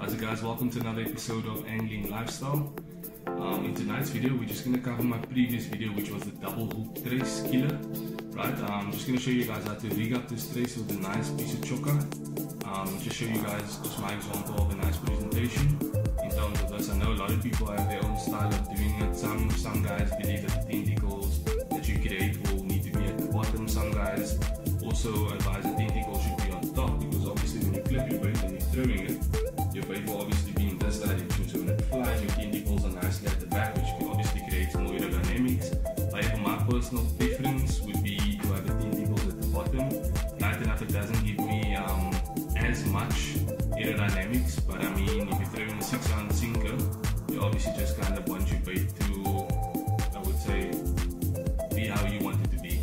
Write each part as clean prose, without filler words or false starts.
How's it guys, welcome to another episode of Angling Lifestyle. In tonight's video we're just going to cover my previous video, which was the double hook trace killer. Right, I'm just going to show you guys how to rig up this trace with a nice piece of chokka. Just show you guys just my example of a nice presentation in terms of this. I know a lot of people have their own style of doing it. Some guys believe that the tentacles that you create will need to be at the bottom. Some guys also advise the tentacles should be on top, because obviously when you clip your bait and you're throwing it, your bait will obviously be in this direction, so when it flies your tentacles are nicely at the back, which obviously creates more aerodynamics. However, my personal preference would be to have the tentacles at the bottom. Right enough, it doesn't give me as much aerodynamics, but I mean, if you're throwing a 6-ounce sinker, you obviously just kind of want your bait to, I would say, be how you want it to be.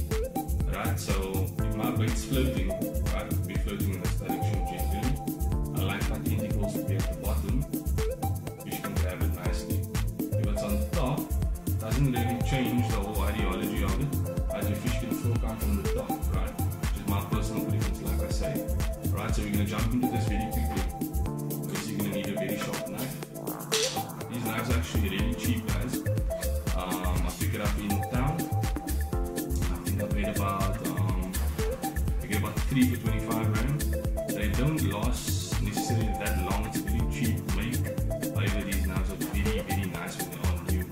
Right, so if my bait's floating, right, it could be floating in this direction generally. I like my tentacles to be at the bottom, which can grab it nicely. If it's on top, it doesn't really change the whole ideology of it, as your fish can still come from the top, right? Which is my personal preference, like I say. Right, so we're going to jump into this very quickly. Obviously you're going to need a very sharp knife. These knives are actually really cheap, guys. I picked it up in town. I think I paid about 3 for 25 rand. They don't last necessarily that long. It's a very cheap make. However, these knives are very, very nice when they're on new.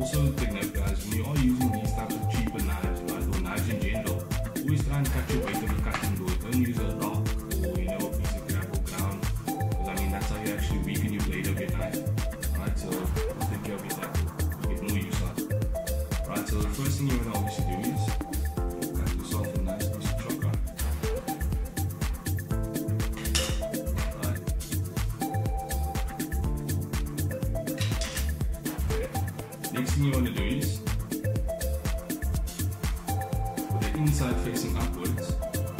Also take note, guys, when you are using these types of cheaper knives, right, or knives in general, always try and cut your bait with a cutting board. Don't use a rock or a piece of gravel ground, because I mean that's how you actually weaken your blade of your knife. Right, so take care of your tackle. You get more use out of it. Right, so the first thing you want to obviously do is cut yourself a nice piece of chokka. Right. Okay. Next thing you want to do is, with the inside facing upwards,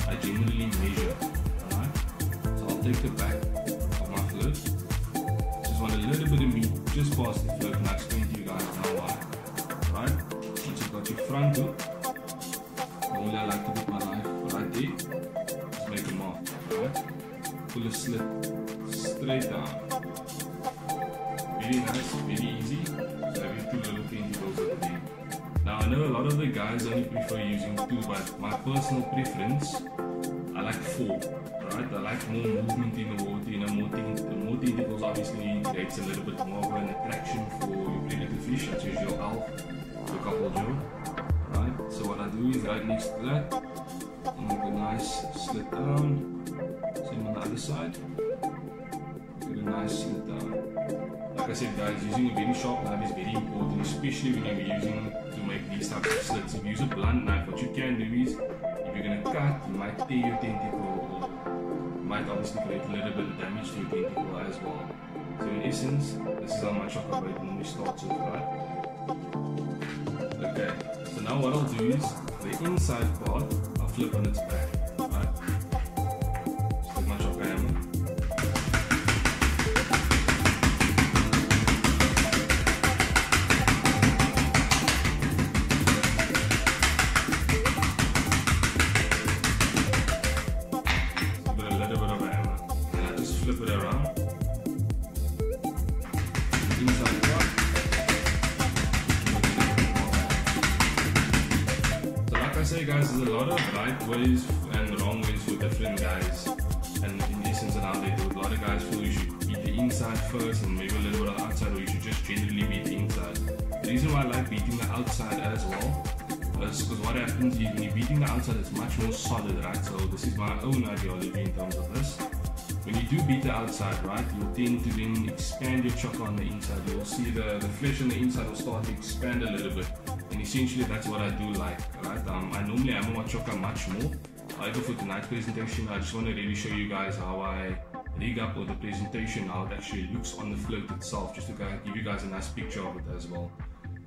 I generally measure. Alright, so I'll take the back of my float. Just want a little bit of meat just past the float, and I'll explain to you guys now why. Right, once you've got your front hook, normally I like to put my knife right there, just make a mark. Right, pull a slit straight down. Very nice, very easy. So have your two little tentacles over there. Now I know a lot of the guys only prefer using 2, but my personal preference, I like 4. Right, I like more movement in the water. More tentacles obviously creates a little bit more of an attraction for your predator fish, such as your elf, your couple Joe. Right, so what I do is right next to that, I make a nice slit down. Same on the other side. Get a nice slit down. Like I said, guys, using a very sharp knife is very important, especially when you're using to make these types of slits. If you use a blunt knife, what you can do is, if you're going to cut, you might tear your tentacle, or you might obviously create a little bit of damage to your tentacle as well. So in essence, this is how my chokka bait normally starts off, right? Okay, so now what I'll do is, the inside part, I'll flip on its back, right? Just take my chokka hammer. Flip it around, inside part. So like I say, guys, there's a lot of right ways and wrong ways for different guys, and in essence and how they do it. A lot of guys feel you should beat the inside first and maybe a little bit of the outside, or you should just generally beat the inside. The reason why I like beating the outside as well is because what happens is when you're beating the outside, it's much more solid, right? So this is my own ideology in terms of this. When you do beat the outside, right, you'll tend to then expand your chokka on the inside. You'll see the flesh on the inside will start to expand a little bit, and essentially that's what I do like, right? I normally hammer my chokka much more. However, for tonight's presentation, I just want to really show you guys how I rig up, or the presentation, how it actually looks on the float itself, just to kind of give you guys a nice picture of it as well.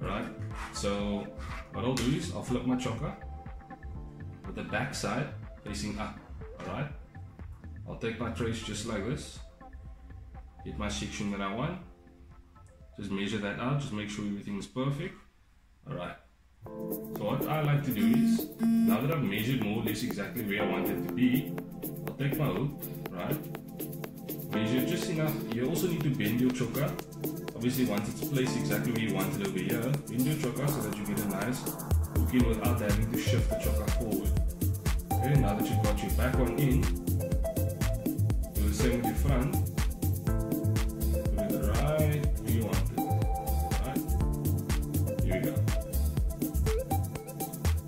Alright, so what I'll do is I'll flip my chokka with the back side facing up. Alright, I'll take my trace just like this, get my section that I want, just measure that out, just make sure everything is perfect. Alright, so what I like to do is, now that I've measured more or less exactly where I want it to be, I'll take my hook, right, measure just enough. You also need to bend your chokka. Obviously, once it's placed exactly where you want it over here, bend your chokka so that you get a nice hook in without having to shift the chokka forward. Okay, now that you've got your back one in, do the same with your front. Put it right where you want it. Right? Here we go.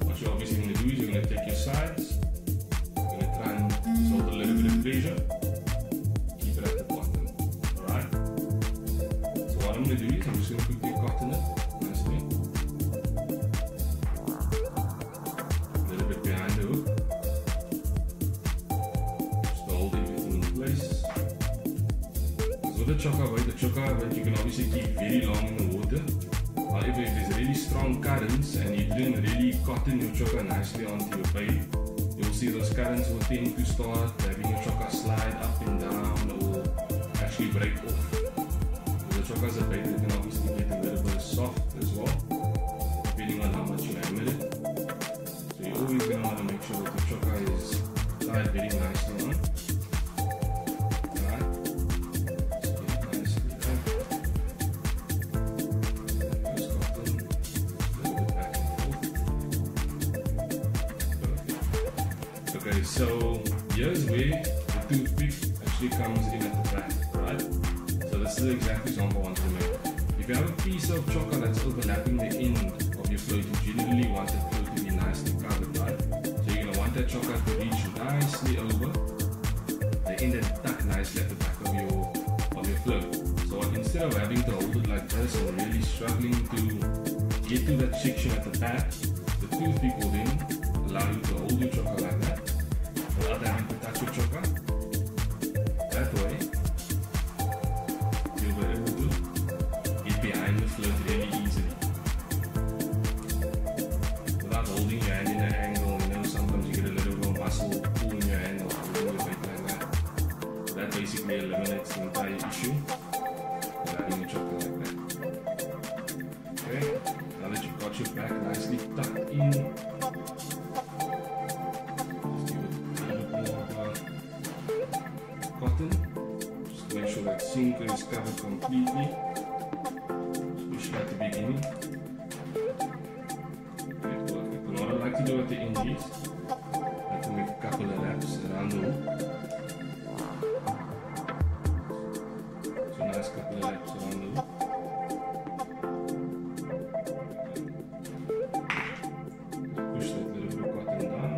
What you're obviously going to do is you're going to take your sides. You're going to try and hold a little bit of pressure. Keep it at the bottom. Alright? So what I'm going to do is I'm just going to quickly cotton it nicely. A little bit behind the hook. The chokka weight you can obviously keep very long in the water. However, if there's really strong currents and you didn't really cotton your chokka nicely onto your bait, you'll see those currents will tend to start having your chokka slide up and down or actually break off. The chokkas are bait that can obviously get a little bit soft as well, depending on how much you hammer it. So you're always going to want to make sure that the chokka is tied very nicely on. Okay, so here's where the toothpick actually comes in at the back, right? So this is the exact example I want to make. If you have a piece of chokka that's overlapping the end of your float, you generally want the float to be nicely covered, right? So you're going to want that chokka to reach nicely over the end and tuck nicely at the back of your float. So instead of having to hold it like this and really struggling to get to that section at the back, the toothpick will then allow you to hold your chokka like that without having to touch your chokka. That way, you'll be able to get behind the float really easily without holding your hand in an angle. You know, sometimes you get a little bit of muscle pull in your hand or holding your bait like that. So that basically eliminates the entire issue of having your chokka like that. Okay, now that you've got your back nicely tucked in, cotton, just to make sure that sinker is covered completely, especially at the beginning. Okay, perfect. And what I like to do at the end is, I like to make a couple of laps around the hook. So nice couple of laps around the hook. Push that little bit of cotton down.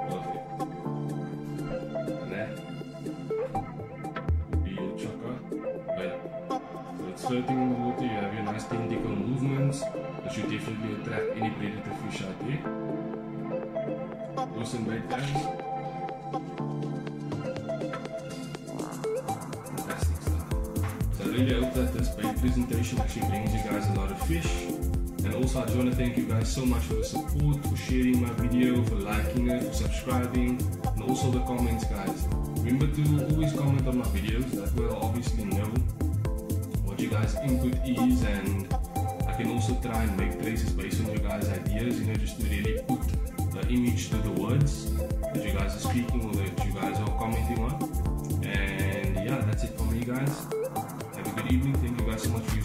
Perfect. Floating in the water, you have your nice tentacle movements that should definitely attract any predator fish out there. Awesome bait, guys. Fantastic stuff. So I really hope that this bait presentation actually brings you guys a lot of fish. And also I just want to thank you guys so much for the support, for sharing my video, for liking it, for subscribing, and also the comments, guys. Remember to always comment on my videos, that way I'll obviously know what you guys' input is, and I can also try and make traces based on your guys' ideas, you know, just to really put the image to the words that you guys are speaking or that you guys are commenting on. And yeah, that's it for me, guys. Have a good evening. Thank you guys so much for